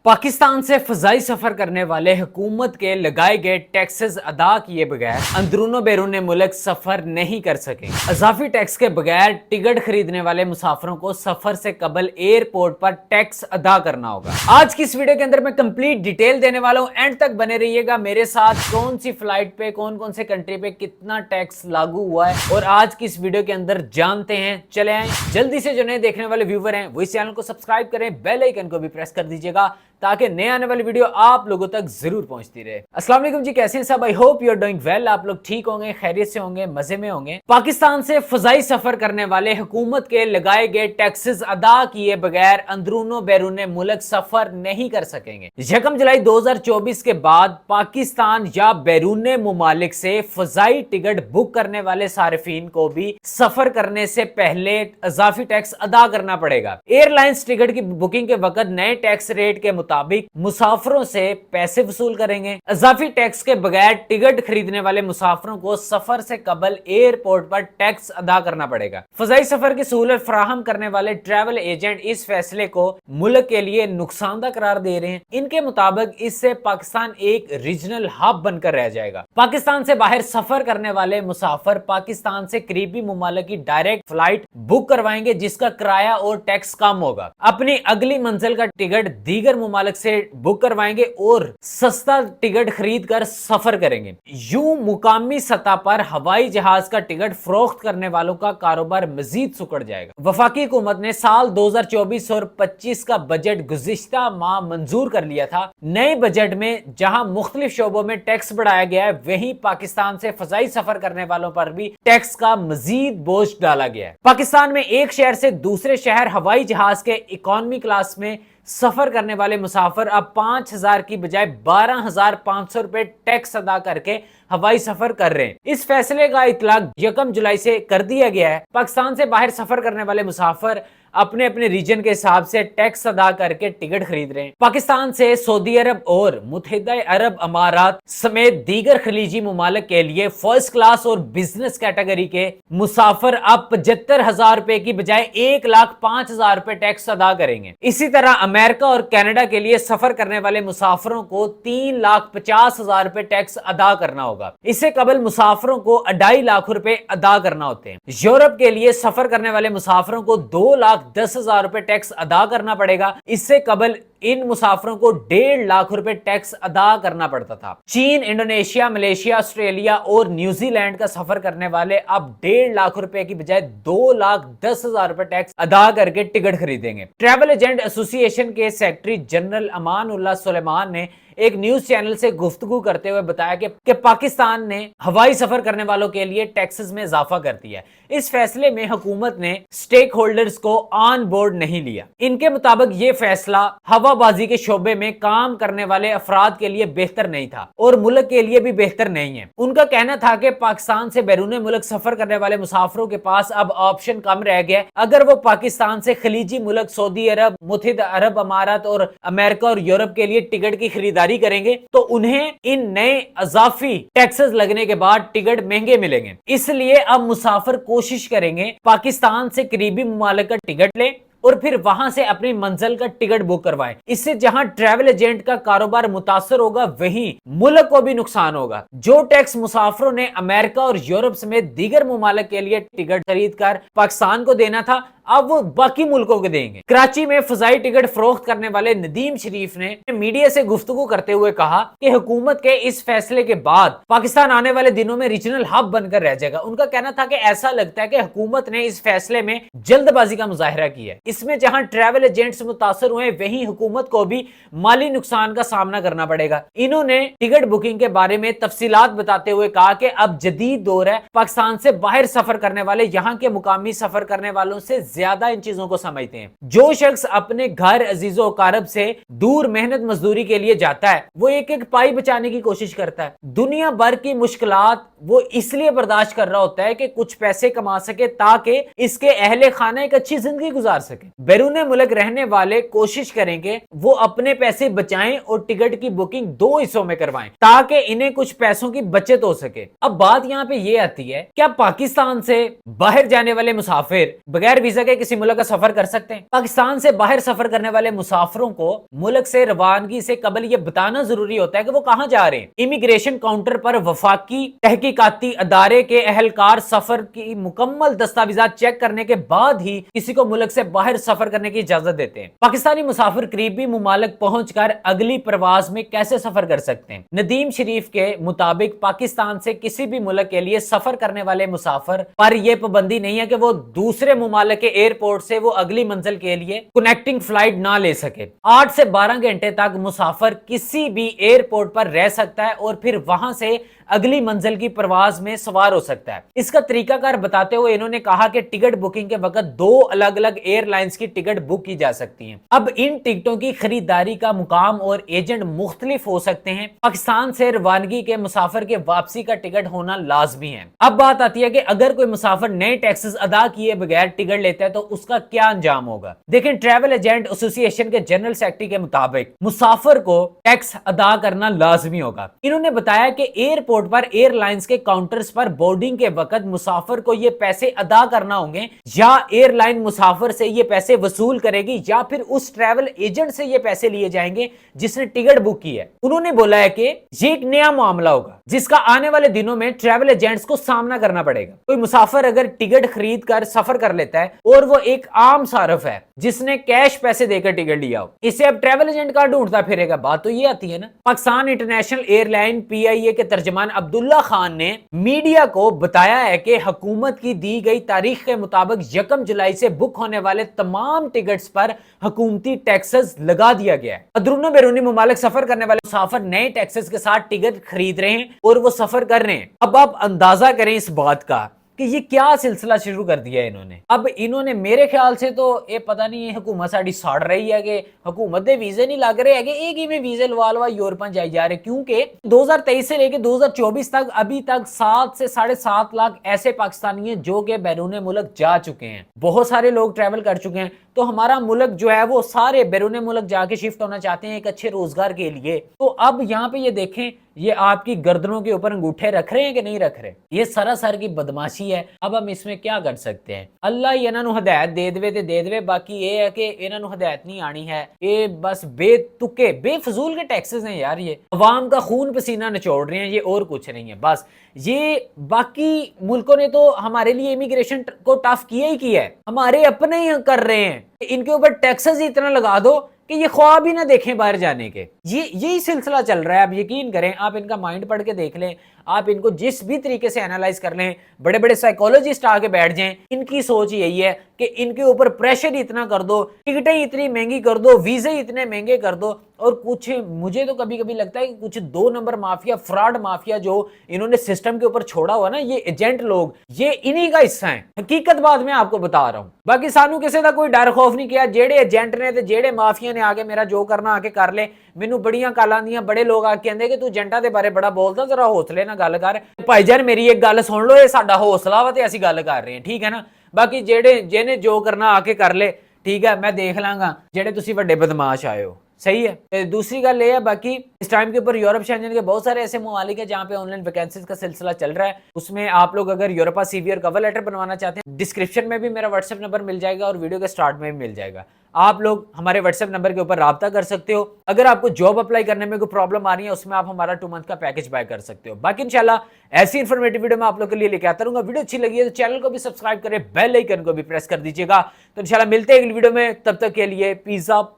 पाकिस्तान से फजाई सफर करने वाले हुकूमत के लगाए गए टैक्सेस अदा किए बगैर अंदरूनो बैरून मुल्क सफर नहीं कर सके। अजाफी टैक्स के बगैर टिकट खरीदने वाले मुसाफिरों को सफर से कबल एयरपोर्ट पर टैक्स अदा करना होगा। आज की इस वीडियो के अंदर मैं कंप्लीट डिटेल देने वाला हूं, एंड तक बने रहिएगा मेरे साथ। कौन सी फ्लाइट पे कौन कौन से कंट्री पे कितना टैक्स लागू हुआ है और आज की इस वीडियो के अंदर जानते हैं। चले आए जल्दी से, जो नए देखने वाले व्यूवर हैं वो इस चैनल को सब्सक्राइब करें, बेल आइकन को भी प्रेस कर दीजिएगा ताकि नए आने वाली वीडियो आप लोगों तक जरूर पहुंचती रहे। अस्सलाम वालेकुम जी, कैसे हैं सब? I hope you are doing well. आप लोग ठीक होंगे, खैरियत से होंगे, मजे में होंगे। पाकिस्तान से फजाई सफर करने वाले हुकूमत के लगाए गए टैक्सेस अदा किए बगैर अंदरूनो बैरून मुल्क सफर नहीं कर सकेंगे। 1 जुलाई 2024 के बाद पाकिस्तान या बैरून मुमालिक से फजाई टिकट बुक करने वाले सारिफीन को भी सफर करने से पहले अजाफी टैक्स अदा करना पड़ेगा। एयरलाइंस टिकट की बुकिंग के वक्त नए टैक्स रेट के मुताबिक मुसाफिरों से पैसे वसूल करेंगे। अजाफी टैक्स के बगैर टिकट खरीदने वाले मुसाफिरों को सफर से कबल एयरपोर्ट पर टैक्स अदा करना पड़ेगा। फजाई सफर की सहूलत फराहम करने वाले ट्रैवल एजेंट इस फैसले को मुल्क के लिए नुकसानदा करार दे रहे हैं। इनके मुताबिक इससे पाकिस्तान एक रीजनल हब बनकर रह जाएगा। पाकिस्तान से बाहर सफर करने वाले मुसाफिर पाकिस्तान से करीबी मुमालिक की डायरेक्ट फ्लाइट बुक करवाएंगे, जिसका किराया और टैक्स कम होगा। अपनी अगली मंजिल का टिकट दीगर मुमालिक से बुक करवाएंगे और सस्ता टिकट खरीद कर सफर करेंगे। यूं मुकामी सतह पर हवाई जहाज का टिकट फरोख्त करने वालों का कारोबार मजीद सुकड़ जाएगा। वफाकी हुकूमत ने साल 2024 और 25 का बजट गुज़िश्ता माह मंजूर कर लिया था। नए बजट में जहां मुख्तलिफ शोबों में टैक्स बढ़ाया गया है, वहीं पाकिस्तान से फजाई सफर करने वालों पर भी टैक्स का मजीद बोझ डाला गया है। पाकिस्तान में एक शहर से दूसरे शहर हवाई जहाज के इकोनॉमी क्लास में सफर करने वाले मुसाफिर अब 5,000 की बजाय 12,500 रुपए टैक्स अदा करके हवाई सफर कर रहे हैं। इस फैसले का इतलाक 1 जुलाई से कर दिया गया है। पाकिस्तान से बाहर सफर करने वाले मुसाफिर अपने अपने रीजन के हिसाब से टैक्स अदा करके टिकट खरीद रहे हैं। पाकिस्तान से सऊदी अरब और मुत्तहिदा अरब अमारात समेत दीगर खलीजी मुमालिक के लिए फर्स्ट क्लास और बिजनेस कैटेगरी के मुसाफिर अब 75,000 रुपए की बजाय 1,05,000 रुपए टैक्स अदा करेंगे। इसी तरह अमेरिका और कनाडा के लिए सफर करने वाले मुसाफिरों को 3,50,000 रुपए टैक्स अदा करना होगा। इससे कबल मुसाफिरों को 2.5 लाख रुपए अदा करना होते हैं। यूरोप के लिए सफर करने वाले मुसाफिरों को 2,10,000 रुपए टैक्स अदा करना पड़ेगा। इससे कबल इन मुसाफिरों को 1.5 लाख रुपए टैक्स अदा करना पड़ता था। चीन, इंडोनेशिया, मलेशिया, ऑस्ट्रेलिया और न्यूजीलैंड का सफर करने वाले अब 1.5 लाख रुपए की बजाय 2,10,000 रुपए टैक्स अदा करके टिकट खरीदेंगे। ट्रैवल एजेंट एसोसिएशन के सेक्रेटरी जनरल अमान उल्लाह सुलेमान ने एक न्यूज चैनल से गुफ्तगू करते हुए बताया कि पाकिस्तान ने हवाई सफर करने वालों के लिए टैक्सेस में इजाफा कर दिया है। इस फैसले में हुकूमत ने स्टेक होल्डर्स को ऑन बोर्ड नहीं लिया। इनके मुताबिक ये फैसला हवाबाजी के शोबे में काम करने वाले अफराद के लिए बेहतर नहीं था और मुल्क के लिए भी बेहतर नहीं है। उनका कहना था कि पाकिस्तान से बैरून मुल्क सफर करने वाले मुसाफिरों के पास अब ऑप्शन कम रह गया। अगर वो पाकिस्तान से खलीजी मुल्क सऊदी अरब, मुत्तहिदा अरब अमारात और अमेरिका और यूरोप के लिए टिकट की खरीदारी करेंगे तो उन्हें इन नए अजाफी टैक्सेस लगने के बाद टिकट महंगे मिलेंगे। इसलिए अब मुसाफिर कोशिश करेंगे पाकिस्तान से करीबी मुमालिक का टिकट लें और फिर वहां से अपनी मंजिल का टिकट बुक करवाएं। इससे जहां ट्रैवल एजेंट का कारोबार मुतासर होगा, वहीं मुल्क को भी नुकसान होगा। जो टैक्स मुसाफिरों ने अमेरिका और यूरोप समेत दीगर मुमालिक के लिए टिकट खरीद कर पाकिस्तान को देना था, अब वो बाकी मुल्कों को देंगे। कराची में फजाई टिकट फरोख्त करने वाले नदीम शरीफ ने मीडिया से गुफ्तगू करते हुए कहा कि हुकूमत के इस फैसले के बाद पाकिस्तान आने वाले दिनों में रीजनल हब बनकर रह जाएगा। उनका कहना था कि ऐसा लगता है कि हुकूमत ने इस फैसले में जल्दबाजी का मुजाहिरा किया है। इसमें जहां ट्रैवल एजेंट्स मुतासर हुए, वहीं हुकूमत को भी माली नुकसान का सामना करना पड़ेगा। इन्होंने टिकट बुकिंग के बारे में तफसीलात बताते हुए कहा कि अब जदीद दौर है। पाकिस्तान से बाहर सफर करने वाले यहाँ के मुकामी सफर करने वालों से ज्यादा इन चीजों को समझते हैं। जो शख्स अपने घर अजीजो अकारब से दूर मेहनत मजदूरी के लिए जाता है, वो एक एक पाई बचाने की कोशिश करता है। दुनिया भर की मुश्किलात वो इसलिए बर्दाश्त कर रहा होता है कि कुछ पैसे कमा सके ताकि इसके अहले खाना एक अच्छी जिंदगी गुजार सके। बैरून मुल्क रहने वाले कोशिश करेंगे वो अपने पैसे बचाएं और टिकट की बुकिंग 2 हिस्सों में करवाएं ताकि इन्हें कुछ पैसों की बचत हो सके। अब बात यहाँ पे ये आती है, क्या पाकिस्तान से बाहर जाने वाले मुसाफिर बगैर वीजा के के किसी मुल्क का सफर कर सकते हैं। पाकिस्तान से बाहर सफर करने वाले मुसाफिरों को मुल्क से रवानगी से कबल ये बताना जरूरी होता है कि वो कहां जा रहे हैं। इमिग्रेशन काउंटर पर वफाकी तहकीकाती अदारे के अहलकार सफर की मुकम्मल दस्तावेजात चेक करने के बाद ही किसी को मुल्क से बाहर सफर करने की इजाजत देते हैं। पाकिस्तानी मुसाफिर करीबी मुमालिक पहुंचकर अगली प्रवास में कैसे सफर कर सकते हैं? नदीम शरीफ के मुताबिक पाकिस्तान से किसी भी मुल्क के लिए सफर करने वाले मुसाफिर पर यह पाबंदी नहीं है कि वो दूसरे मुमालिक के एयरपोर्ट से वो अगली मंजिल के लिए कनेक्टिंग फ्लाइट ना ले सके। 8 से 12 घंटे तक मुसाफिर किसी भी एयरपोर्ट पर रह सकता है और फिर वहां से अगली मंजिल की प्रवास में सवार हो सकता है। इसका तरीकाकार बताते हुए इन्होंने कहा कि टिकट बुकिंग के वक्त 2 अलग अलग एयरलाइंस की टिकट बुक की जा सकती है। अब इन टिकटों की खरीदारी का मुकाम और एजेंट मुख्तलिफ हो सकते हैं। पाकिस्तान से रवानगी के मुसाफिर के वापसी का टिकट होना लाजमी है। अब बात आती है कि अगर कोई मुसाफिर नए टैक्सेस अदा किए बगैर टिकट लेता है तो उसका क्या अंजाम होगा। देखें, ट्रैवल एजेंट एसोसिएशन के जनरल सेक्रेटरी के मुताबिक मुसाफिर को टैक्स अदा करना लाजमी होगा। इन्होंने बताया कि एयरपोर्ट पर एयरलाइंस के काउंटर्स पर बोर्डिंग के वक्त मुसाफिर को ये पैसे अदा करना होंगे, या एयरलाइन मुसाफिर से ये पैसे वसूल करेगी या फिर उस ट्रैवल एजेंट से ये पैसे लिए जाएंगे जिसने टिकट बुक की है। उन्होंने बोला है कि ये एक नया मामला होगा जिसका आने वाले दिनों में ट्रैवल एजेंट्स को सामना करना पड़ेगा। कोई मुसाफिर अगर टिकट खरीद कर सफर कर लेता है और वो एक आम सारफ है जिसने कैश पैसे देकर टिकट लिया हो, इसे अब ट्रैवल एजेंट कहां ढूंढता फिरेगा? बात तो ये आती है ना। पाकिस्तान इंटरनेशनल एयरलाइन PIA के तर्जमान अब्दुल्ला खान ने मीडिया को बताया है कि हुकूमत की दी गई तारीख के मुताबिक 1 जुलाई से बुक होने वाले तमाम टिकट्स पर हुकूमती टैक्सेस लगा दिया गया है। अंदरूनी बैरूनी मुमालिक सफर करने वाले मुसाफिर नए टैक्सेस के साथ टिकट खरीद रहे हैं और वो सफर कर रहे हैं। अब आप अंदाजा करें इस बात का कि ये क्या सिलसिला शुरू कर दिया है इन्होंने। अब इन्होंने मेरे ख्याल से तो ये पता नहीं है हुकूमत साड़ी साड़ रही है कि हुकूमत के वीजे नहीं लग रहे हैं, एक ही में वीजे लवा यूरोप जाए जा रहे, क्योंकि 2023 से लेकर 2024 तक अभी तक 7 से 7.5 लाख ऐसे पाकिस्तानी हैं जो कि बैरून मुल्क जा चुके हैं। बहुत सारे लोग ट्रैवल कर चुके हैं। तो हमारा मुल्क जो है वो सारे बैरून मुल्क जाके शिफ्ट होना चाहते हैं एक अच्छे रोजगार के लिए। तो अब यहाँ पे ये देखें, ये आपकी गर्दनों के ऊपर अंगूठे रख रहे हैं कि नहीं रख रहे। ये सरासर की बदमाशी है। अब हम इसमें क्या कर सकते हैं? अल्लाह ही इन्होंने हदायत दे देवे ते दे देवे। बाकी ये है कि इन्होंने हदायत नहीं आनी है। ये बस बेतुके बेफजूल के टैक्सेस हैं यार। ये अवाम का खून पसीना निचोड़ रहे हैं, ये और कुछ नहीं है। बस ये बाकी मुल्कों ने तो हमारे लिए इमिग्रेशन को टफ किया ही किया है, हमारे अपने ही कर रहे हैं। इनके ऊपर टैक्सेस इतना लगा दो कि ये ख्वाब ही ना देखें बाहर जाने के। यही सिलसिला चल रहा है। आप यकीन करें, आप इनका माइंड पढ़ के देख लें, आप इनको जिस भी तरीके से एनालाइज कर लें, बड़े बड़े साइकोलॉजिस्ट आके बैठ जाएं, इनकी सोच यही है कि इनके ऊपर प्रेशर इतना कर दो, टिकटें इतनी महंगी कर दो, वीजे इतने महंगे कर दो। और कुछ मुझे तो कभी कभी लगता है कि कुछ 2 नंबर माफिया, फ्रॉड माफिया जो इन्होंने सिस्टम के ऊपर छोड़ा हुआ ना, ये एजेंट लोग, ये इन्हीं का हिस्सा है। हकीकत बात मैं आपको बता रहा हूँ। बाकी सानू किसी का कोई डर खौफ नहीं किया। जेड़े एजेंट ने ते जेड़े माफिया ने आके मेरा जो करना आके कर ले। मैनू बड़ियां गालां दियां, बड़े लोग आके कहंदे कि तू एजेंटा दे बारे बड़ा बोलदा, जरा हौसले ना गल कर। भाईजान मेरी एक गल सुन लो, ये साडा हौसला वा ते असीं गल कर रहे हैं, ठीक है ना। बाकी जेड़े जिन्हें जो करना आके कर ले, ठीक है, मैं देख लांगा। जेड़े तुसीं वड्डे बदमाश आए हो, सही है। दूसरी गल ये है, बाकी इस टाइम के ऊपर यूरोप शेंजन के बहुत सारे ऐसे ममालिक हैं जहां पे ऑनलाइन वैकेंसीज का सिलसिला चल रहा है। उसमें आप लोग अगर यूरोपा CV और कवर लेटर बनवाना चाहते हैं, डिस्क्रिप्शन में भी मेरा व्हाट्सएप नंबर मिल जाएगा और वीडियो के स्टार्ट में भी मिल जाएगा। आप लोग हमारे व्हाट्सएप नंबर के ऊपर राब्ता कर सकते हो। अगर आपको जॉब अप्लाई करने में कोई प्रॉब्लम आ रही है, उसमें आप हमारा 2 मंथ का पैकेज बाय कर सकते हो। बाकी इंशाल्लाह ऐसी इन्फॉर्मेटिव वीडियो मैं आप लोग के लिए लेके आता रहूंगा। वीडियो अच्छी लगी है तो चैनल को भी सब्सक्राइब करें, बेल आइकन को भी प्रेस कर दीजिएगा। तो इंशाल्लाह मिलते हैं अगली वीडियो में, तब तक के लिए पीस अप।